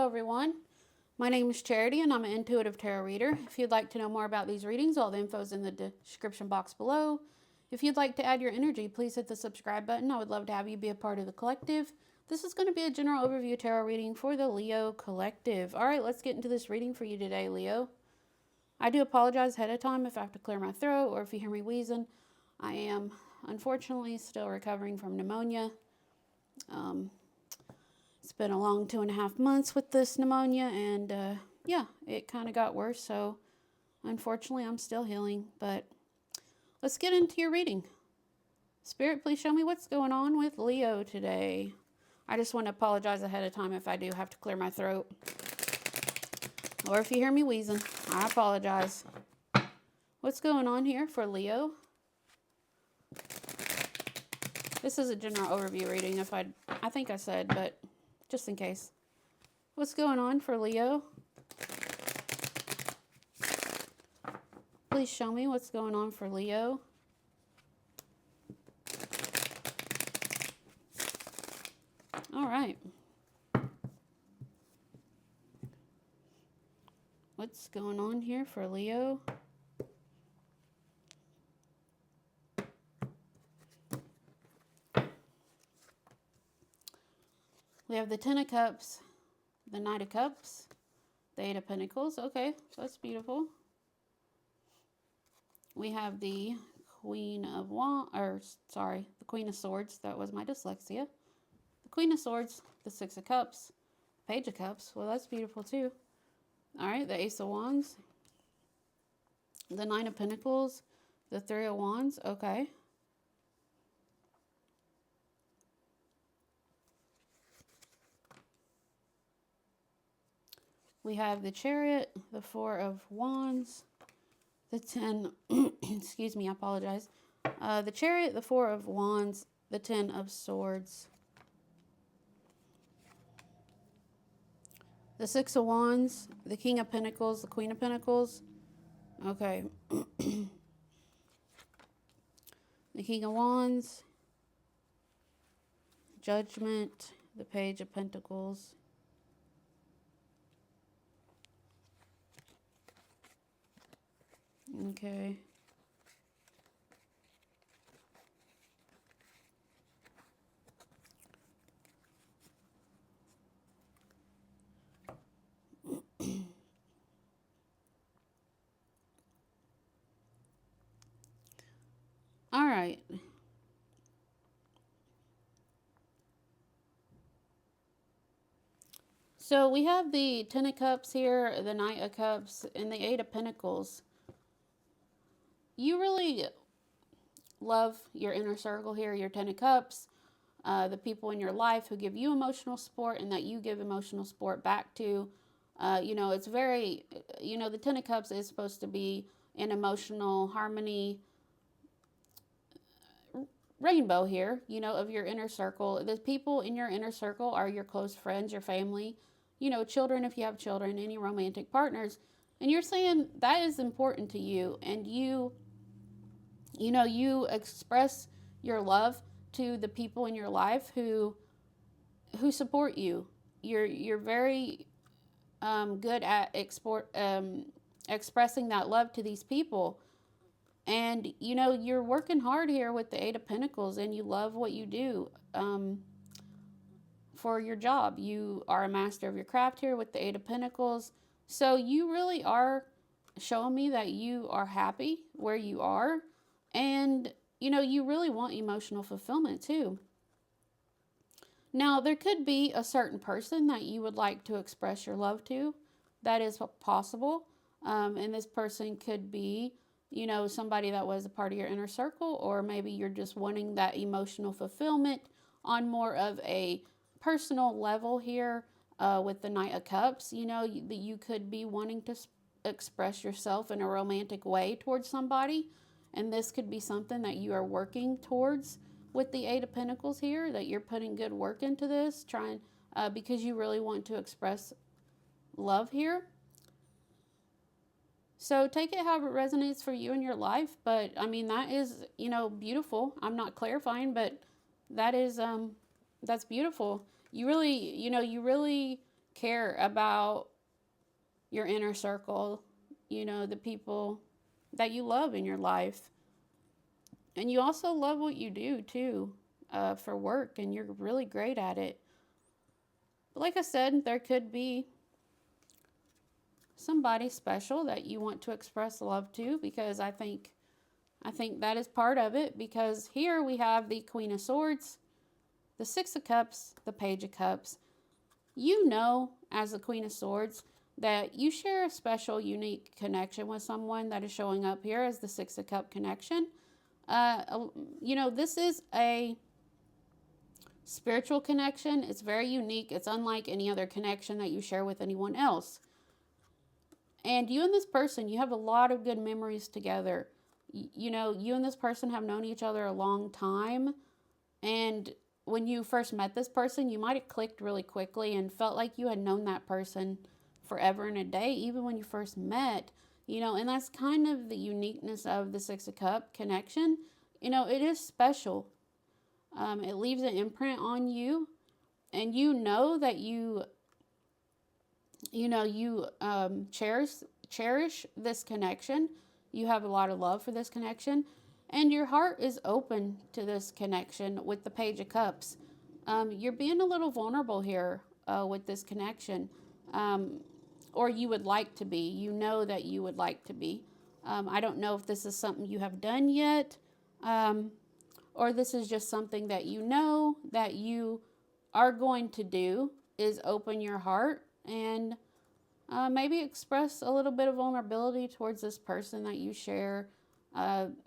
Hello everyone, my name is Charity and I'm an intuitive tarot reader. If you'd like to know more about these readings, all the info is in the description box below. If you'd like to add your energy, please hit the subscribe button. I would love to have you be a part of the collective. This is going to be a general overview tarot reading for the Leo collective. Alright, let's get into this reading for you today, Leo. I do apologize ahead of time if I have to clear my throat or if you hear me wheezing. I am unfortunately still recovering from pneumonia. It's been a long 2.5 months with this pneumonia, and yeah, it kind of got worse, so unfortunately I'm still healing, but let's get into your reading. Spirit, please show me what's going on with Leo today. I just want to apologize ahead of time if I do have to clear my throat, or if you hear me wheezing, I apologize. What's going on here for Leo? This is a general overview reading, if I think I said, but just in case. What's going on for Leo? Please show me what's going on for Leo. All right. What's going on here for Leo? We have the Ten of Cups, the Knight of Cups, the Eight of Pentacles. Okay, that's beautiful. We have the Queen of the Queen of Swords. That was my dyslexia. The Queen of Swords, the Six of Cups, Page of Cups. Well, that's beautiful too. All right, the Ace of Wands, the Nine of Pentacles, the Three of Wands. Okay. We have the Chariot, the Four of Wands, the Ten, excuse me, I apologize. The Chariot, the Four of Wands, the Ten of Swords. The Six of Wands, the King of Pentacles, the Queen of Pentacles. Okay. The King of Wands, Judgment, the Page of Pentacles. Okay. All right. So we have the Ten of Cups here, the Knight of Cups, and the Eight of Pentacles. You really love your inner circle here, your Ten of Cups, the people in your life who give you emotional support and that you give emotional support back to. You know, it's very, you know, the Ten of Cups is supposed to be an emotional harmony rainbow here, you know, of your inner circle. The people in your inner circle are your close friends, your family, you know, children if you have children, any romantic partners. And you're saying that is important to you, and you know, you express your love to the people in your life who support you. You're very good at expressing that love to these people. And, you know, you're working hard here with the Eight of Pentacles, and you love what you do for your job. You are a master of your craft here with the Eight of Pentacles. So you really are showing me that you are happy where you are. And, you know, you really want emotional fulfillment too. Now, there could be a certain person that you would like to express your love to. That is possible. And this person could be, you know, somebody that was a part of your inner circle, or maybe you're just wanting that emotional fulfillment on more of a personal level here with the Knight of Cups. You know, you could be wanting to express yourself in a romantic way towards somebody, and this could be something that you are working towards with the Eight of Pentacles here, that you're putting good work into this, trying because you really want to express love here. So take it however it resonates for you in your life. But I mean, that is, you know, beautiful. I'm not clarifying, but that is, that's beautiful. You really, you know, you really care about your inner circle, the people that you love in your life. And you also love what you do too, for work, and you're really great at it. But like I said, there could be somebody special that you want to express love to, because I think that is part of it, because here we have the Queen of Swords, the Six of Cups, the Page of Cups. As the Queen of Swords, that you share a special, unique connection with someone that is showing up here as the Six of Cup connection. This is a spiritual connection. It's very unique. It's unlike any other connection that you share with anyone else. And you and this person, you have a lot of good memories together. You and this person have known each other a long time. And when you first met this person, you might have clicked really quickly and felt like you had known that person forever and a day, even when you first met. And that's kind of the uniqueness of the Six of Cup connection. It is special. It leaves an imprint on you, and that you cherish this connection. You have a lot of love for this connection, and your heart is open to this connection with the Page of Cups. You're being a little vulnerable here with this connection, or you would like to be. That you would like to be. I don't know if this is something you have done yet, or this is just something that that you are going to do, is open your heart and maybe express a little bit of vulnerability towards this person that you share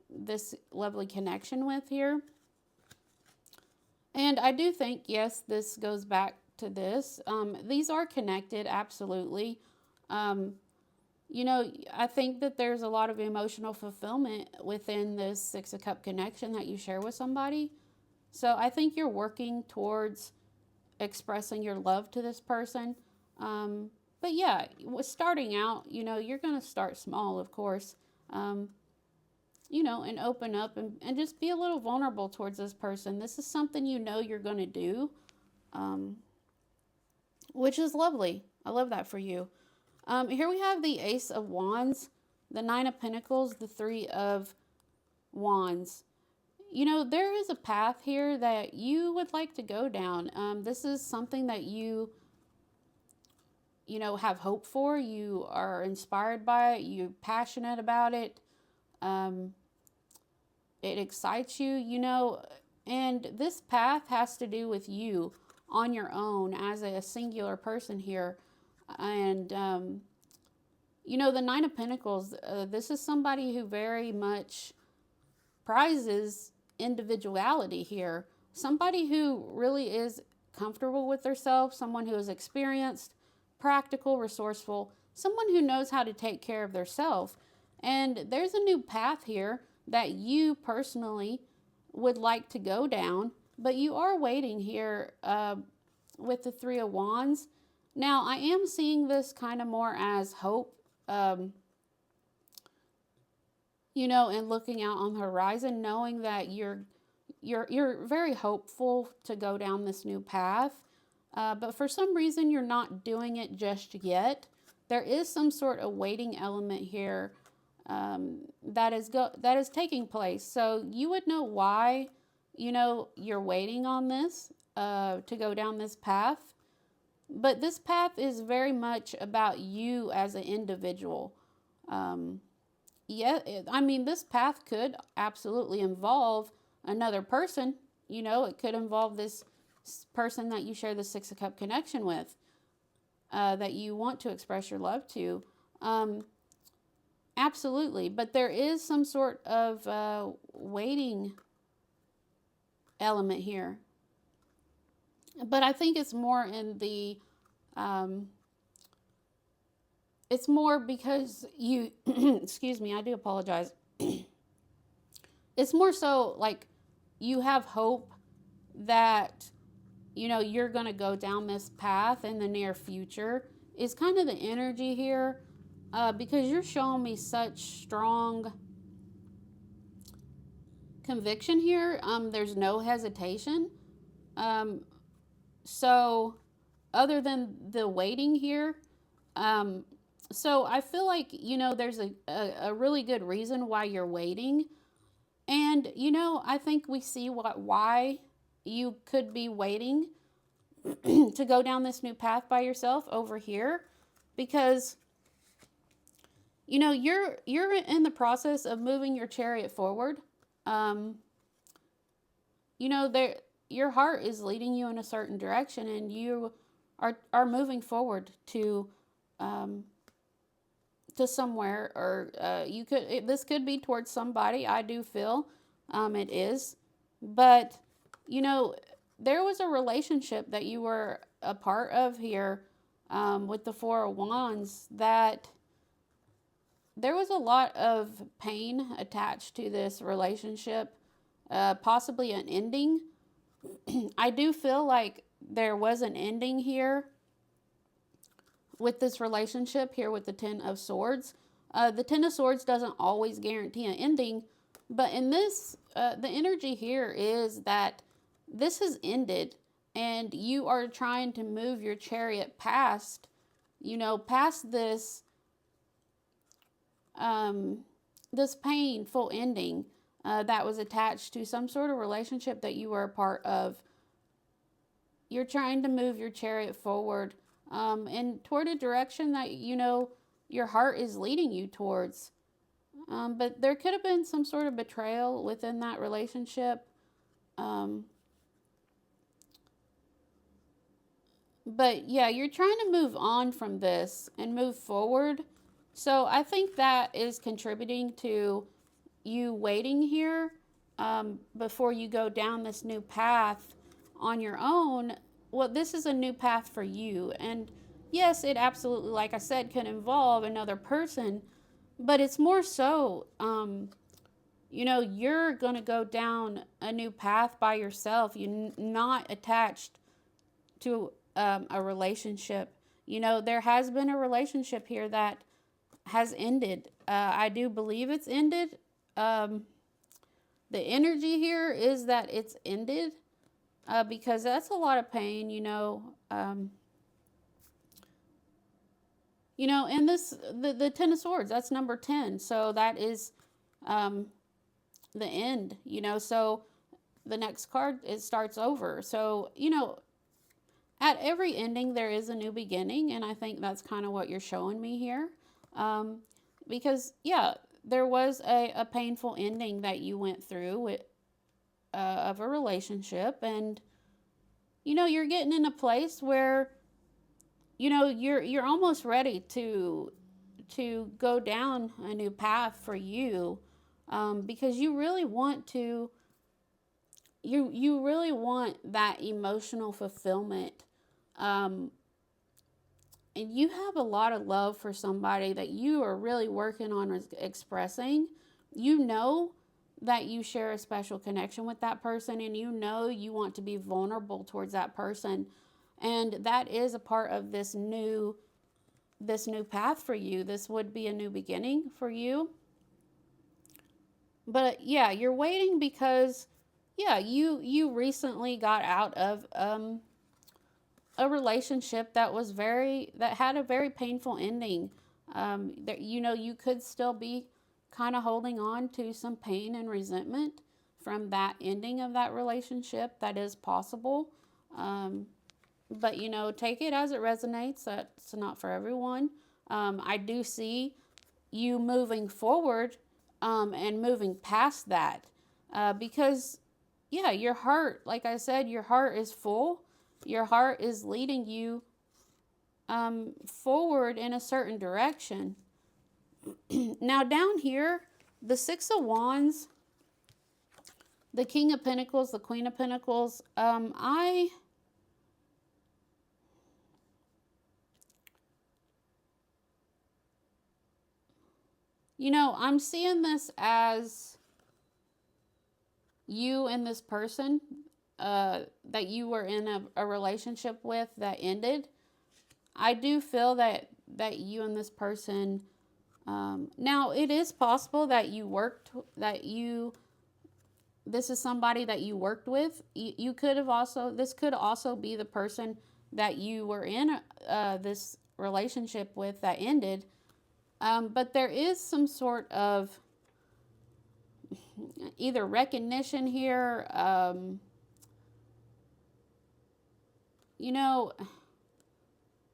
this lovely connection with here. And I do think, yes, this goes back to this. These are connected, absolutely. I think that there's a lot of emotional fulfillment within this Six of Cup connection that you share with somebody. So I think you're working towards expressing your love to this person. But yeah, starting out, you're going to start small, of course, and open up and just be a little vulnerable towards this person. This is something you're going to do, which is lovely. I love that for you. Here we have the Ace of Wands, the Nine of Pentacles, the Three of Wands. There is a path here that you would like to go down. This is something that you have hope for. You are inspired by it. You're passionate about it. It excites you, and this path has to do with you on your own as a singular person here. And, the Nine of Pentacles, this is somebody who very much prizes individuality here. Somebody who really is comfortable with themselves, someone who is experienced, practical, resourceful, someone who knows how to take care of themselves. And there's a new path here that you personally would like to go down, but you are waiting here with the Three of Wands. Now, I am seeing this kind of more as hope, and looking out on the horizon, knowing that you're very hopeful to go down this new path. But for some reason, you're not doing it just yet. There is some sort of waiting element here that is taking place. So you would know why, you're waiting on this to go down this path. But this path is very much about you as an individual. This path could absolutely involve another person. It could involve this person that you share the Six of Cup connection with, that you want to express your love to. Absolutely. But there is some sort of waiting element here. But I think it's more in the, it's more because you, excuse me, I do apologize. It's more so like you have hope that, you're going to go down this path in the near future is kind of the energy here, because you're showing me such strong conviction here. There's no hesitation. So other than the waiting here. So I feel like, there's a really good reason why you're waiting. And, I think we see why you could be waiting to go down this new path by yourself over here, because you're in the process of moving your chariot forward. um there, your heart is leading you in a certain direction, and you are moving forward um to somewhere, or this could be towards somebody. I do feel it is. But you know there was a relationship that you were a part of here, with the Four of Wands, that there was a lot of pain attached to this relationship, possibly an ending. I do feel like there was an ending here with this relationship here with the Ten of Swords. The Ten of Swords doesn't always guarantee an ending, but in this, the energy here is that this has ended, and you are trying to move your chariot past, past this painful ending that was attached to some sort of relationship that you were a part of. You're trying to move your chariot forward, and toward a direction that your heart is leading you towards. But there could have been some sort of betrayal within that relationship. But yeah, you're trying to move on from this and move forward. So I think that is contributing to you waiting here, before you go down this new path on your own. Well, this is a new path for you. And yes, it absolutely, like I said, can involve another person, but it's more so, you're going to go down a new path by yourself. You're not attached to a relationship. There has been a relationship here that has ended. I do believe it's ended. The energy here is that it's ended, because that's a lot of pain, and the Ten of Swords, that's number 10. So that is the end, so the next card, it starts over. So, at every ending, there is a new beginning. And I think that's kind of what you're showing me here. Because, yeah, there was a painful ending that you went through with, of a relationship. And, you're getting in a place where, you're almost ready to go down a new path for you, because you really want to. You really want that emotional fulfillment, and you have a lot of love for somebody that you are really working on expressing. That you share a special connection with that person, and you want to be vulnerable towards that person, and that is a part of this new path for you. This would be a new beginning for you. But yeah, you're waiting because, yeah, you recently got out of a relationship that had a very painful ending. That you could still be kind of holding on to some pain and resentment from that ending of that relationship. That is possible. But take it as it resonates. That's not for everyone. I do see you moving forward, and moving past that, because, yeah, your heart, like I said, your heart is full. Your heart is leading you forward in a certain direction. Now down here, the Six of Wands, the King of Pentacles, the Queen of Pentacles, I'm seeing this as you and this person that you were in a relationship with that ended. I do feel that you and this person, now it is possible that this is somebody that you worked with. You could have also, this could also be the person that you were in this relationship with that ended. But there is some sort of either recognition here. You know,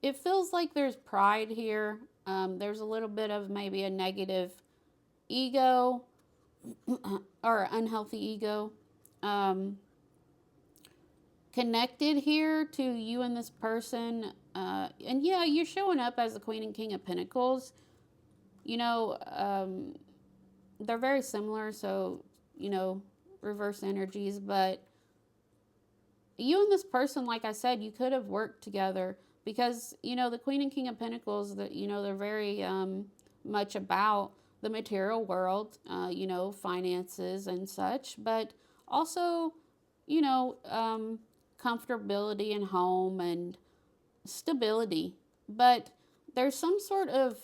it feels like there's pride here. There's a little bit of maybe a negative ego or unhealthy ego connected here to you and this person. And yeah, you're showing up as the Queen and King of Pentacles. You know, they're very similar, so, you know, reverse energies. But you and this person, like I said, you could have worked together because, you know, the Queen and King of Pentacles, that, you know, they're very much about the material world, you know, finances and such, but also, you know, comfortability in home and stability. But there's some sort of,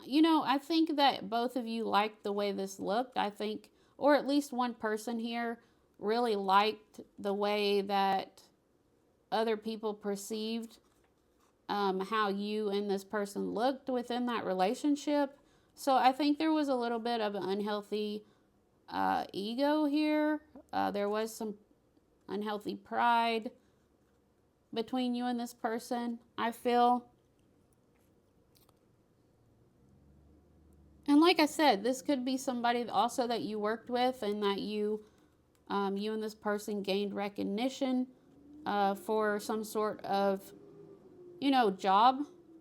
you know, I think that both of you liked the way this looked. I think, or at least one person here really liked the way that other people perceived how you and this person looked within that relationship. So I think there was a little bit of an unhealthy ego here. There was some unhealthy pride between you and this person, I feel. And like I said, this could be somebody also that you worked with and that you and this person gained recognition for some sort of, you know, job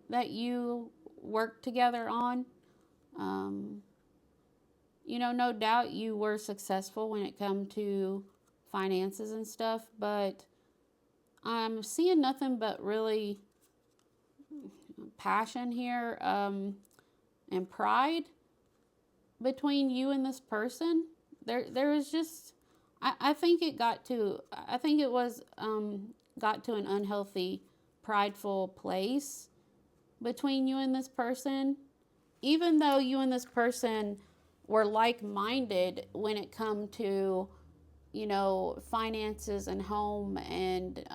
that you worked together on. You know, no doubt you were successful when it come to finances and stuff, but I'm seeing nothing but really passion here and pride between you and this person. There is just, I think it got to, I think it was got to an unhealthy, prideful place between you and this person, even though you and this person were like-minded when it come to, you know, finances and home and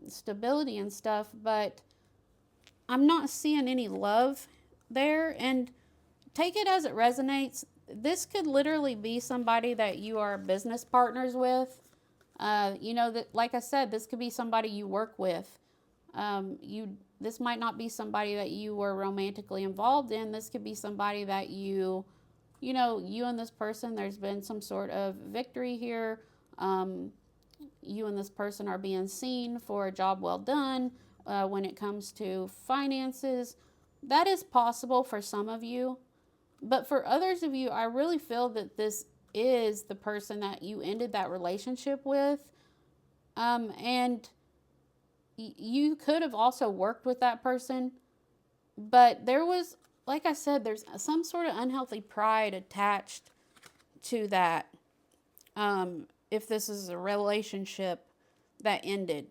stability and stuff. But I'm not seeing any love there. And take it as it resonates. This could literally be somebody that you are business partners with. You know, that, like I said, this could be somebody you work with. This might not be somebody that you were romantically involved in. This could be somebody that you know, you and this person, there's been some sort of victory here. You and this person are being seen for a job well done when it comes to finances. That is possible for some of you. But for others of you, I really feel that this is the person that you ended that relationship with. And you could have also worked with that person. But there was, like I said, there's some sort of unhealthy pride attached to that. If this is a relationship that ended.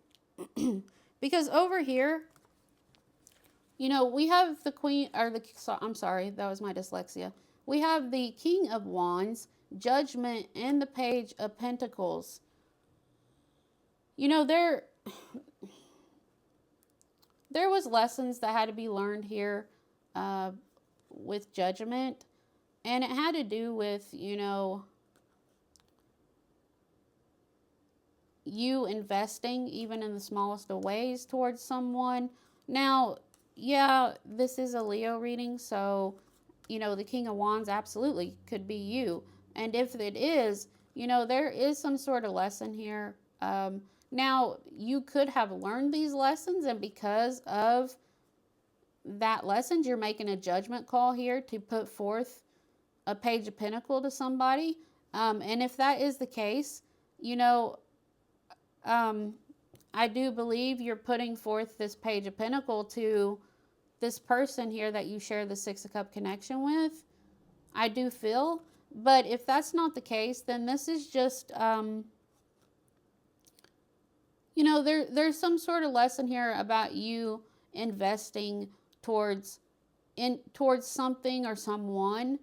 Because over here, you know, we have the Queen, or the, I'm sorry, that was my dyslexia. We have the King of Wands, Judgment, and the Page of Pentacles. You know, there was lessons that had to be learned here with Judgment. And it had to do with, you know, you investing even in the smallest of ways towards someone. Now, yeah, this is a Leo reading, so, you know, the King of Wands absolutely could be you. And if it is, you know, there is some sort of lesson here. Now, you could have learned these lessons, and because of that lessons, you're making a judgment call here to put forth a Page of Pentacles to somebody. And if that is the case, you know, I do believe you're putting forth this Page of Pentacles to this person here that you share the Six of Cups connection with. I do feel. But if that's not the case, then this is just, you know, there's some sort of lesson here about you investing towards something or someone.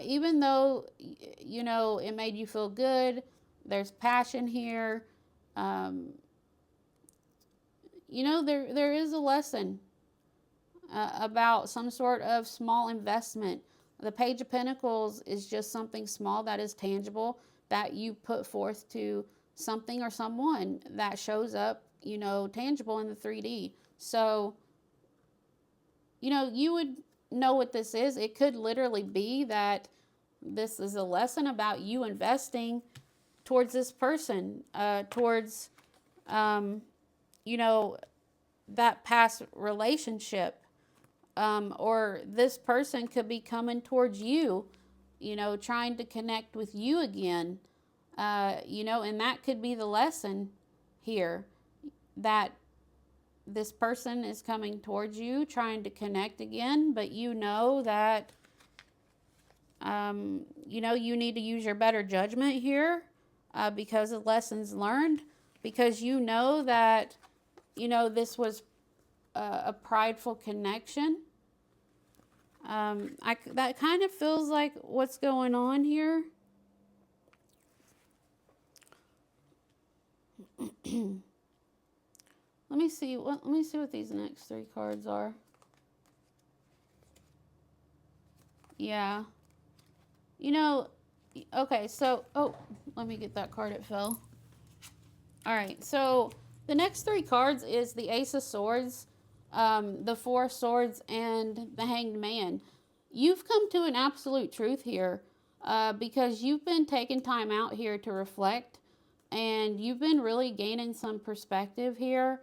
Even though, you know, it made you feel good, there's passion here. there is a lesson about some sort of small investment. The Page of Pentacles is just something small that is tangible that you put forth to something or someone that shows up, tangible in the 3D. So, you would know what this is. It could literally be that this is a lesson about you investing towards this person, towards, that past relationship. Or this person could be coming towards you, trying to connect with you again, and that could be the lesson here, that this person is coming towards you, trying to connect again, but that, you need to use your better judgment here, because of lessons learned, because that, this was a prideful connection. That kind of feels like what's going on here. Let me see what these next 3 cards are. Yeah. Okay, so, let me get that card, it fell. All right, so the next 3 cards is the Ace of Swords, the 4 of Swords, and the Hanged Man. You've come to an absolute truth here, because you've been taking time out here to reflect, and you've been really gaining some perspective here.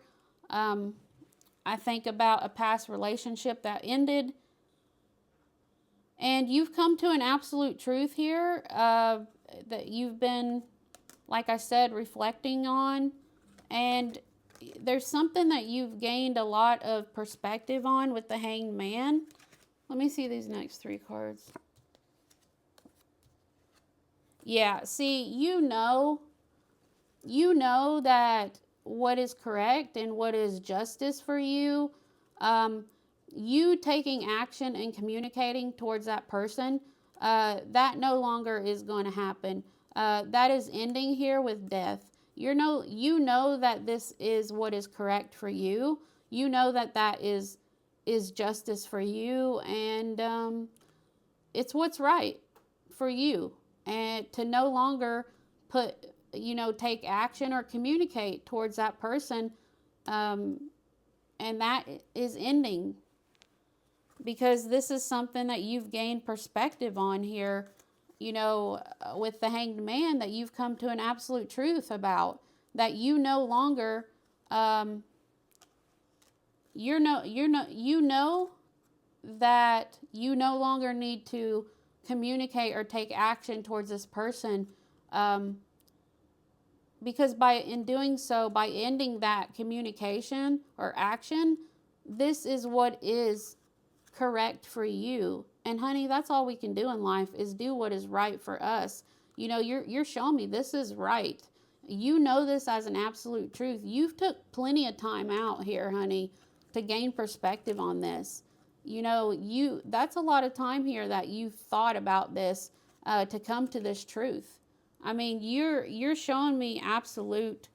I think about a past relationship that ended, and you've come to an absolute truth here, that you've been, like I said, reflecting on, and there's something that you've gained a lot of perspective on with the Hanged Man. Let me see these next 3 cards. Yeah, see, you know that what is correct and what is justice for you, you taking action and communicating towards that person, that no longer is going to happen. That is ending here with death. You know that this is what is correct for you. You know that is justice for you, and it's what's right for you. And to no longer take action or communicate towards that person, and that is ending. Because this is something that you've gained perspective on here, with the Hanged Man, that you've come to an absolute truth about, that you no longer, you know that you no longer need to communicate or take action towards this person, because in doing so, by ending that communication or action, this is what is correct for you. And honey, that's all we can do in life, is do what is right for us. You're showing me this is right. You know this as an absolute truth. You've took plenty of time out here, honey, to gain perspective on this. That's a lot of time here that you've thought about this, to come to this truth. I mean, you're showing me absolute,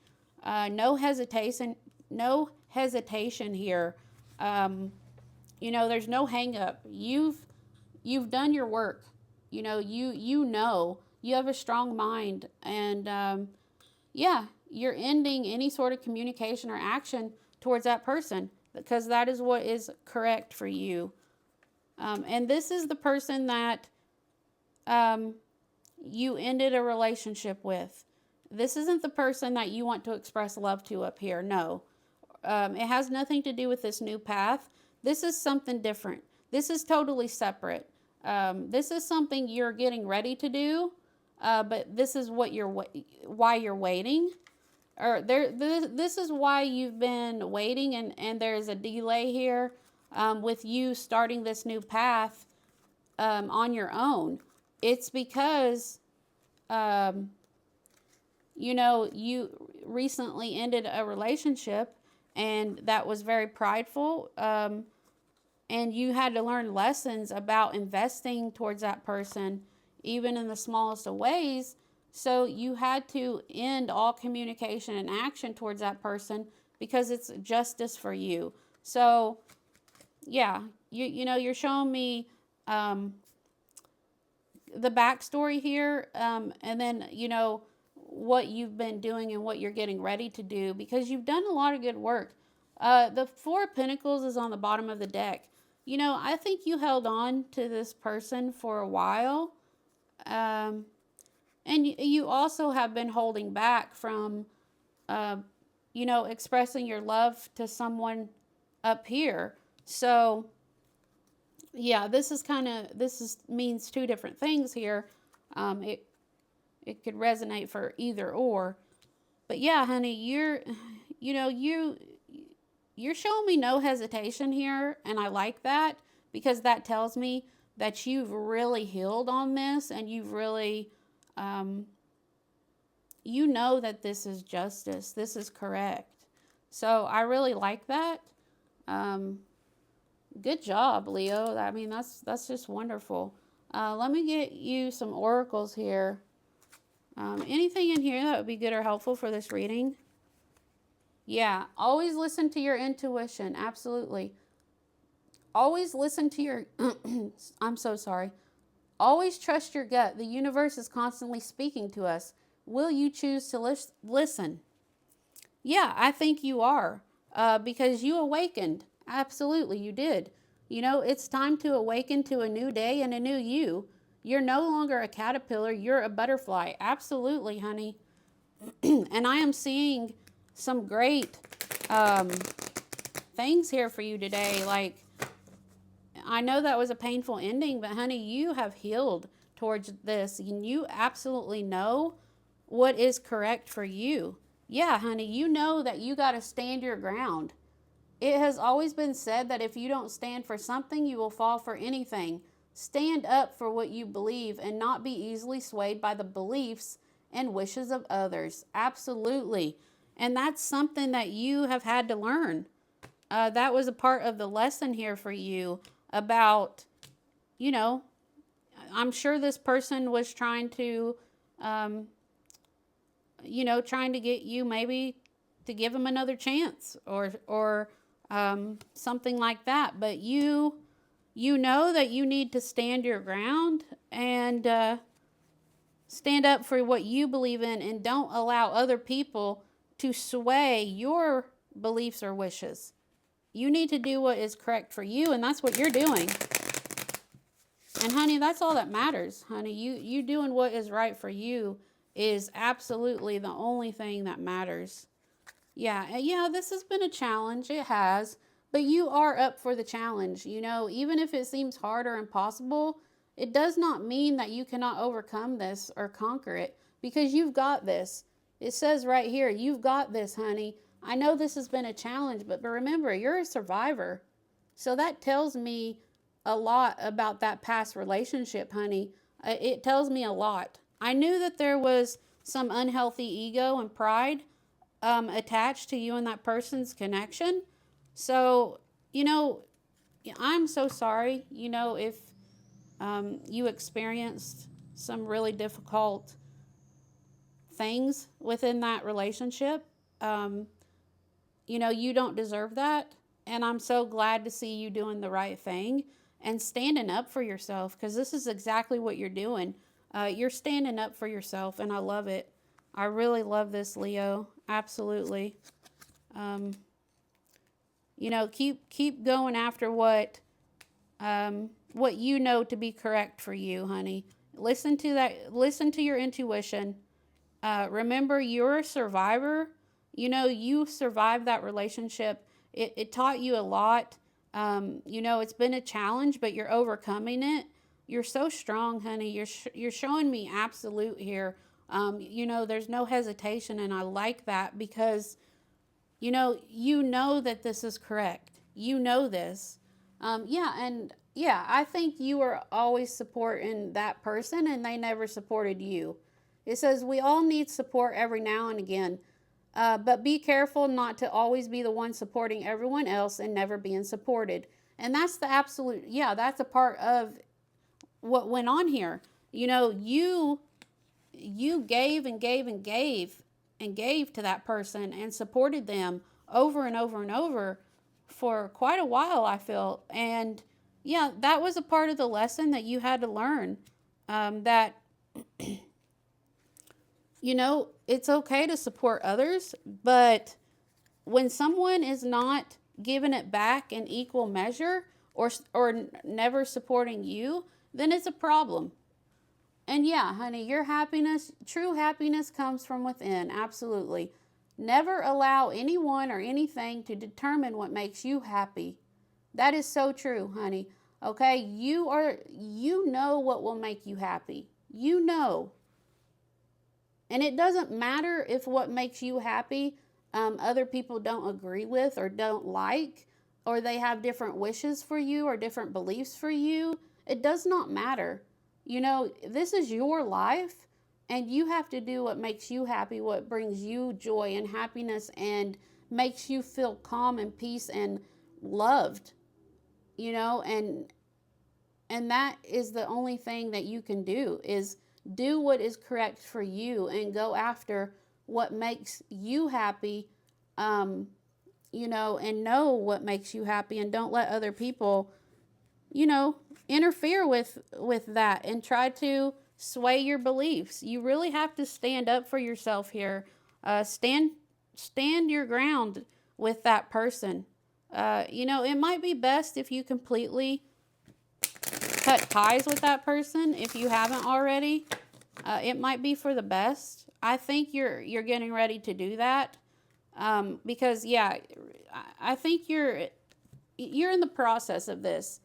no hesitation here. There's no hang up. You've done your work. You have a strong mind, and you're ending any sort of communication or action towards that person, because that is what is correct for you. And this is the person that you ended a relationship with. This isn't the person that you want to express love to up here. No. It has nothing to do with this new path. This is something different. This is totally separate. This is something you're getting ready to do, but this is why you're waiting. This is why you've been waiting, and there's a delay here, with you starting this new path, on your own. It's because, you recently ended a relationship, and that was very prideful, and you had to learn lessons about investing towards that person, even in the smallest of ways. So you had to end all communication and action towards that person, because it's justice for you. So, yeah, you know, you're showing me the backstory here, and then, you know, what you've been doing and what you're getting ready to do, because you've done a lot of good work. The Four of Pentacles is on the bottom of the deck. You know, I think you held on to this person for a while. And you also have been holding back from, you know, expressing your love to someone up here. So, yeah, means two different things here. It could resonate for either or. But yeah, honey, you're showing me no hesitation here, and I like that, because that tells me that you've really healed on this, and you've really, you know that this is justice, this is correct. So I really like that. Good job, Leo. I mean, that's just wonderful. Let me get you some oracles here. Anything in here that would be good or helpful for this reading? Yeah, always listen to your intuition. Absolutely. Always listen to your, I'm so sorry. Always trust your gut. The universe is constantly speaking to us. Will you choose to listen? Yeah, I think you are, because you awakened. Absolutely, you did. You know, it's time to awaken to a new day and a new you. You're no longer a caterpillar. You're a butterfly. Absolutely, honey. And I am seeing some great things here for you today. Like, I know that was a painful ending, but honey, you have healed towards this, and you absolutely know what is correct for you. Yeah, honey, you know that you got to stand your ground. It has always been said that if you don't stand for something, you will fall for anything. Stand up for what you believe and not be easily swayed by the beliefs and wishes of others. Absolutely. And that's something that you have had to learn. That was a part of the lesson here for you about, you know, I'm sure this person was trying to, you know, trying to get you maybe to give him another chance or something like that. But you know that you need to stand your ground and stand up for what you believe in, and don't allow other people to sway your beliefs or wishes. You need to do what is correct for you, and that's what you're doing. And honey, that's all that matters, honey. You doing what is right for you is absolutely the only thing that matters. Yeah, this has been a challenge. It has. But you are up for the challenge. You know, even if it seems hard or impossible, it does not mean that you cannot overcome this or conquer it, because you've got this. It says right here, you've got this, honey. I know this has been a challenge, but remember, you're a survivor. So that tells me a lot about that past relationship, honey. It tells me a lot. I knew that there was some unhealthy ego and pride attached to you and that person's connection. So, you know, I'm so sorry, you know, if you experienced some really difficult things within that relationship. You know, you don't deserve that. And I'm so glad to see you doing the right thing and standing up for yourself, because this is exactly what you're doing. You're standing up for yourself, and I love it. I really love this, Leo. Absolutely. You know, keep going after what you know to be correct for you, honey. Listen to that. Listen to your intuition. Remember, you're a survivor. You know, you survived that relationship. It taught you a lot. You know, it's been a challenge, but you're overcoming it. You're so strong, honey. You're showing me absolute here. You know, there's no hesitation, and I like that, because you know that this is correct. You know this. I think you were always supporting that person, and they never supported you. It says we all need support every now and again, but be careful not to always be the one supporting everyone else and never being supported. And that's the absolute, that's a part of what went on here. You know, you gave and gave and gave and gave to that person and supported them over and over and over for quite a while, I feel. And yeah, that was a part of the lesson that you had to learn, that, you know, it's okay to support others, but when someone is not giving it back in equal measure, or never supporting you, then it's a problem. And yeah, honey, your happiness, true happiness, comes from within. Absolutely. Never allow anyone or anything to determine what makes you happy. That is so true, honey. Okay, you know what will make you happy. You know. And it doesn't matter if what makes you happy other people don't agree with or don't like, or they have different wishes for you or different beliefs for you. It does not matter. You know, this is your life, and you have to do what makes you happy, what brings you joy and happiness and makes you feel calm and peace and loved, you know, and that is the only thing that you can do, is do what is correct for you and go after what makes you happy, you know, and know what makes you happy, and don't let other people, you know, interfere with that and try to sway your beliefs. You really have to stand up for yourself here. Stand your ground with that person. You know, it might be best if you completely cut ties with that person if you haven't already. It might be for the best. I think you're getting ready to do that, because yeah, I think you're in the process of this.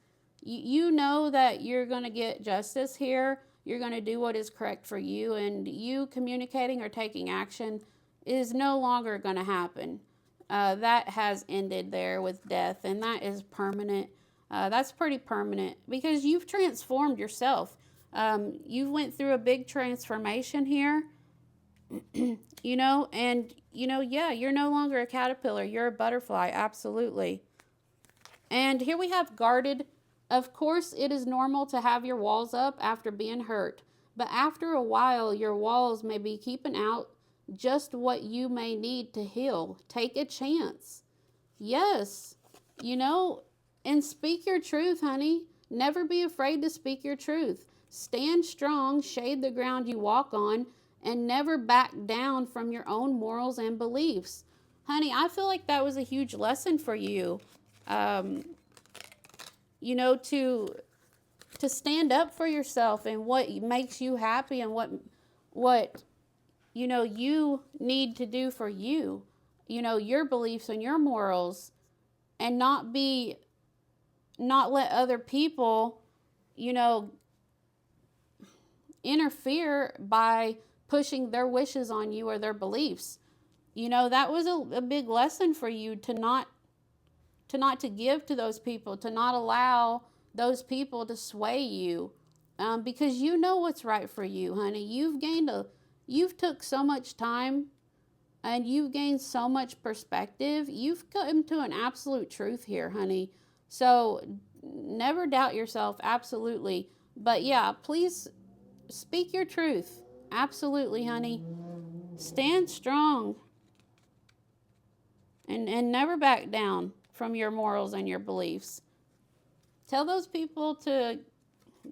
You know that you're going to get justice here. You're going to do what is correct for you, and you communicating or taking action is no longer going to happen. That has ended there with death, and that is permanent. That's pretty permanent because you've transformed yourself. You went through a big transformation here, you know, and, you know, yeah, you're no longer a caterpillar. You're a butterfly. Absolutely. And here we have guarded. Of course, it is normal to have your walls up after being hurt, but after a while, your walls may be keeping out just what you may need to heal. Take a chance. Yes, you know, and speak your truth, honey. Never be afraid to speak your truth. Stand strong, shade the ground you walk on, and never back down from your own morals and beliefs. Honey, I feel like that was a huge lesson for you. You know, to stand up for yourself and what makes you happy, and what you know you need to do for you. You know, your beliefs and your morals, and not let other people, you know, interfere by pushing their wishes on you or their beliefs. You know, that was a big lesson for you, to not to give to those people, to not allow those people to sway you, because you know what's right for you, honey. You've took so much time, and you've gained so much perspective. You've come to an absolute truth here, honey. So never doubt yourself, absolutely. But yeah, please speak your truth. Absolutely, honey. Stand strong, and never back down from your morals and your beliefs. Tell those people to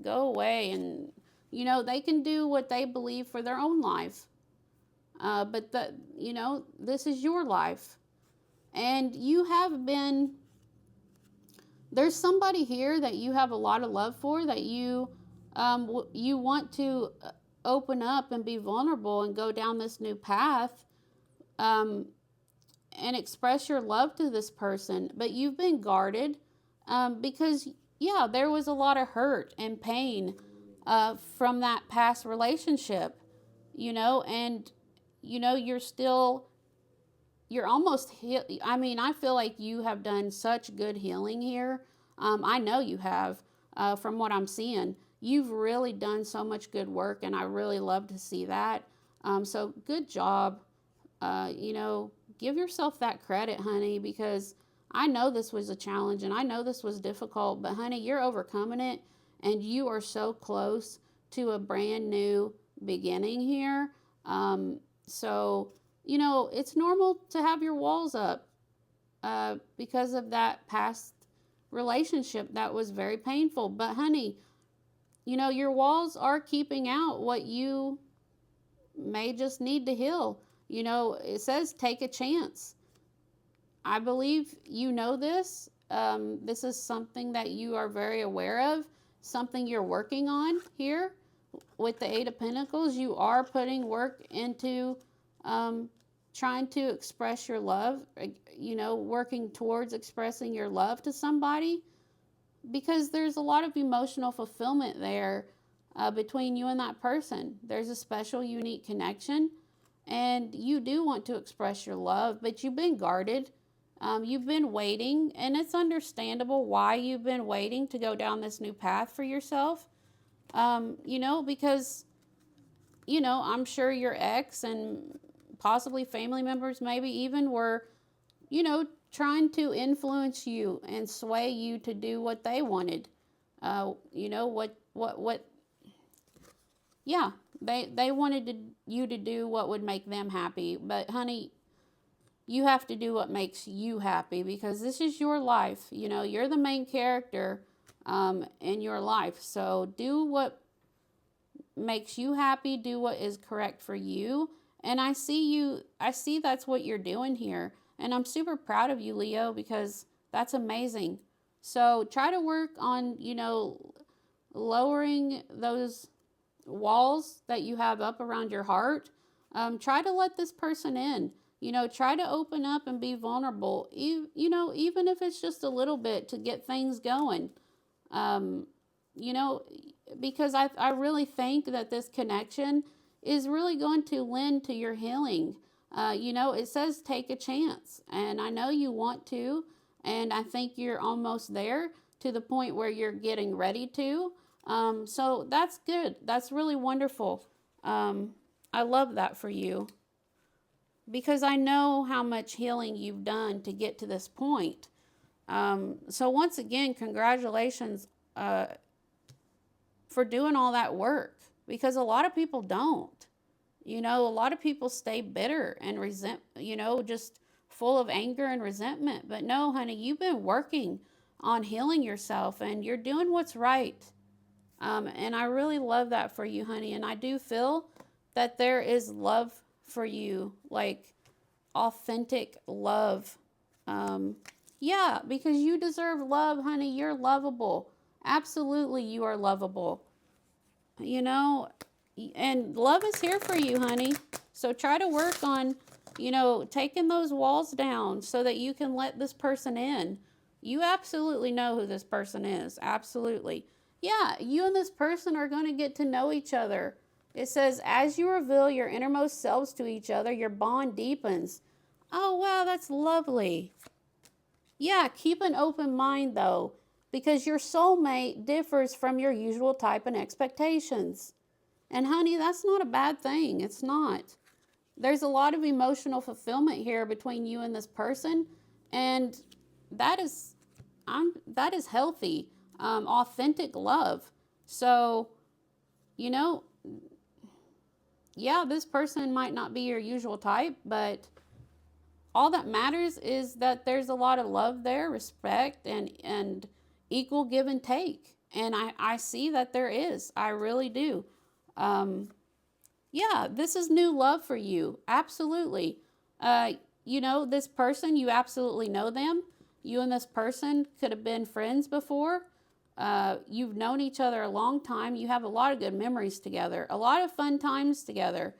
go away, and, you know, they can do what they believe for their own life. But you know, this is your life. And there's somebody here that you have a lot of love for, that you want to open up and be vulnerable and go down this new path, and express your love to this person. But you've been guarded, because, yeah, there was a lot of hurt and pain from that past relationship, you know, and, you know, you're almost I mean, I feel like you have done such good healing here. I know you have, from what I'm seeing. You've really done so much good work, and I really love to see that. So good job. You know, give yourself that credit, honey, because I know this was a challenge, and I know this was difficult, but honey, you're overcoming it, and you are so close to a brand new beginning here. So, you know, it's normal to have your walls up. because of that past relationship that was very painful. But honey, you know, your walls are keeping out what you may just need to heal. You know, it says take a chance. I believe you know this. This is something that you are very aware of, something you're working on here with the Eight of Pentacles. You are putting work into trying to express your love, you know, working towards expressing your love to somebody, because there's a lot of emotional fulfillment there between you and that person. There's a special, unique connection, and you do want to express your love, but you've been guarded. You've been waiting, and it's understandable why you've been waiting to go down this new path for yourself. You know, because, you know, I'm sure your ex and possibly family members maybe even were, you know, trying to influence you and sway you to do what they wanted. You know, yeah, they wanted you to do what would make them happy. But honey, you have to do what makes you happy, because this is your life. You know, you're the main character in your life. So do what makes you happy. Do what is correct for you. And I see that's what you're doing here. And I'm super proud of you, Leo, because that's amazing. So try to work on, you know, lowering those walls that you have up around your heart. Try to let this person in. You know, try to open up and be vulnerable. You know, even if it's just a little bit to get things going. You know, because I really think that this connection is really going to lend to your healing. You know, it says take a chance, and I know you want to, and I think you're almost there to the point where you're getting ready to. So that's good. That's really wonderful. I love that for you, because I know how much healing you've done to get to this point. So once again, congratulations for doing all that work, because a lot of people don't. You know, a lot of people stay bitter and you know, just full of anger and resentment. But no, honey, you've been working on healing yourself, and you're doing what's right. And I really love that for you, honey. And I do feel that there is love for you, like authentic love. Yeah, because you deserve love, honey. You're lovable. Absolutely, you are lovable. You know, and love is here for you, honey. So try to work on, you know, taking those walls down so that you can let this person in. You absolutely know who this person is. Absolutely. Yeah, you and this person are going to get to know each other. It says, as you reveal your innermost selves to each other, your bond deepens. Oh, wow, that's lovely. Yeah, keep an open mind, though, because your soulmate differs from your usual type and expectations. And honey, that's not a bad thing. It's not. There's a lot of emotional fulfillment here between you and this person, and that is healthy, authentic love. So, you know, yeah, this person might not be your usual type, but all that matters is that there's a lot of love there, respect, and equal give and take. And I see that there is. I really do. Yeah, this is new love for you. Absolutely. You know, this person, you absolutely know them. You and this person could have been friends before. You've known each other a long time. You have a lot of good memories together, a lot of fun times together.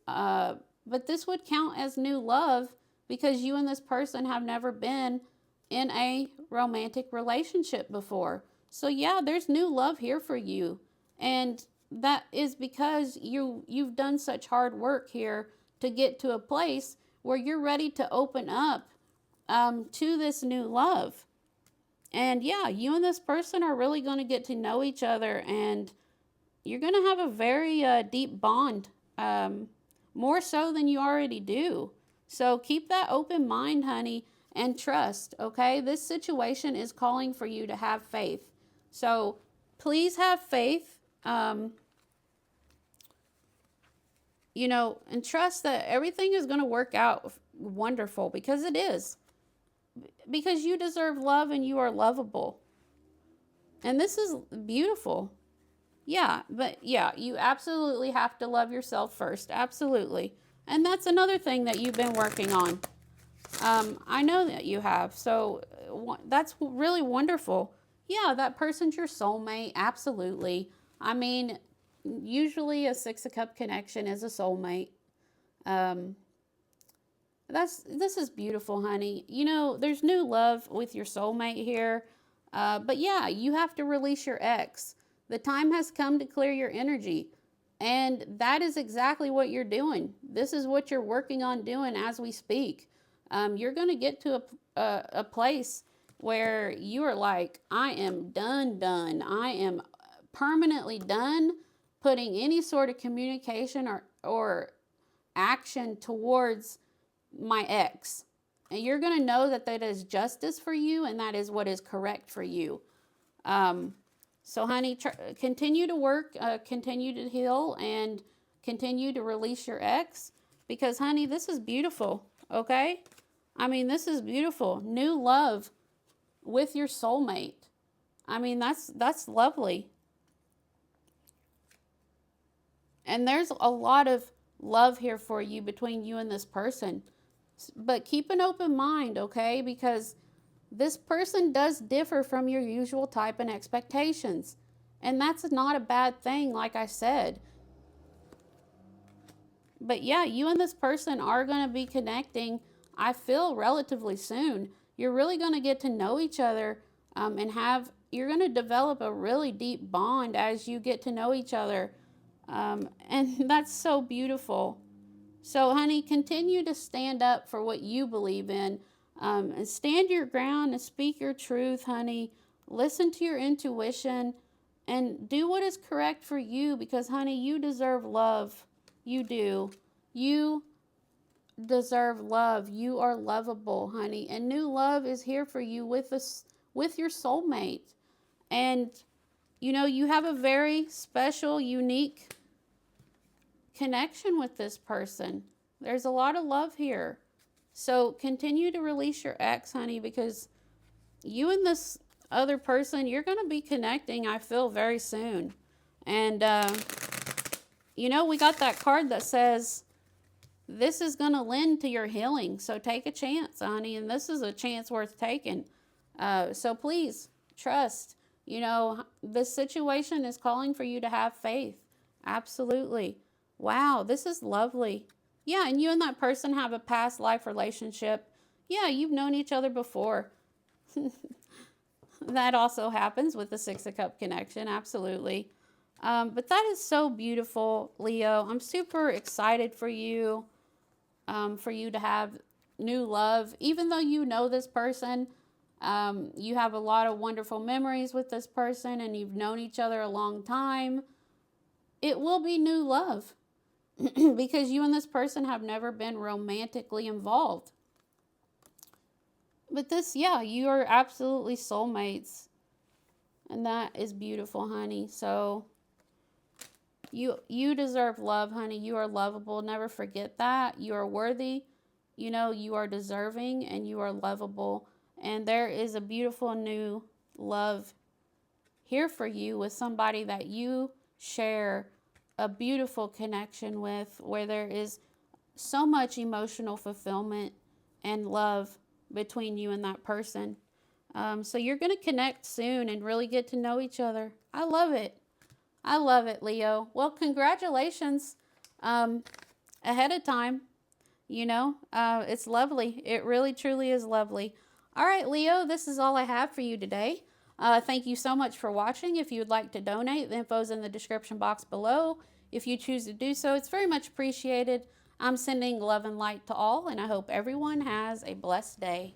But this would count as new love, because you and this person have never been in a romantic relationship before. So yeah, there's new love here for you. And that is because you've done such hard work here to get to a place where you're ready to open up to this new love. And yeah, you and this person are really going to get to know each other, and you're going to have a very deep bond, more so than you already do. So keep that open mind, honey, and trust, okay? This situation is calling for you to have faith. So please have faith, you know, and trust that everything is going to work out wonderful, because it is. because you deserve love and you are lovable. And this is beautiful. Yeah, but yeah, you absolutely have to love yourself first. Absolutely. And that's another thing that you've been working on. I know that you have. So that's really wonderful. Yeah, that person's your soulmate. Absolutely. I mean, usually a Six of Cup connection is a soulmate. Um, this is beautiful, honey. You know, there's new love with your soulmate here. But yeah, you have to release your ex. The time has come to clear your energy. And that is exactly what you're doing. This is what you're working on doing as we speak. You're going to get to a place where you are like, I am done. I am permanently done putting any sort of communication or action towards my ex. And you're going to know that that is justice for you and that is what is correct for you. So, honey, continue to work, continue to heal, and continue to release your ex. Because, honey, this is beautiful, okay? I mean, this is beautiful. New love with your soulmate. I mean, that's lovely. And there's a lot of love here for you between you and this person. But keep an open mind, okay? Because this person does differ from your usual type and expectations. And that's not a bad thing, like I said. But yeah, you and this person are going to be connecting, I feel, relatively soon. You're really going to get to know each other you're going to develop a really deep bond as you get to know each other. And that's so beautiful. So, honey, continue to stand up for what you believe in. And stand your ground and speak your truth, honey. Listen to your intuition and do what is correct for you because, honey, you deserve love. You do. You deserve love. You are lovable, honey. And new love is here for you with your soulmate. And, you know, you have a very special, unique connection with this person. There's a lot of love here. So continue to release your ex, honey, because you and this other person, you're going to be connecting, I feel, very soon. And, you know, we got that card that says, this is going to lend to your healing. So take a chance, honey. And this is a chance worth taking. So please trust. You know, this situation is calling for you to have faith. Absolutely. Wow, this is lovely. Yeah, and you and that person have a past life relationship. Yeah, you've known each other before. That also happens with the Six of Cup connection. Absolutely. But that is so beautiful, Leo. I'm super excited for you to have new love. Even though you know this person, you have a lot of wonderful memories with this person and you've known each other a long time. It will be new love because you and this person have never been romantically involved. But you are absolutely soulmates. And that is beautiful, honey. So you deserve love, honey. You are lovable. Never forget that. You are worthy. You know, you are deserving and you are lovable. And there is a beautiful new love here for you with somebody that you share a beautiful connection with, where there is so much emotional fulfillment and love between you and that person. So you're going to connect soon and really get to know each other. I love it. I love it, Leo. Well, congratulations ahead of time. You know, it's lovely. It really, truly is lovely. All right, Leo, this is all I have for you today. Thank you so much for watching. If you would like to donate, the info is in the description box below. If you choose to do so, it's very much appreciated. I'm sending love and light to all, and I hope everyone has a blessed day.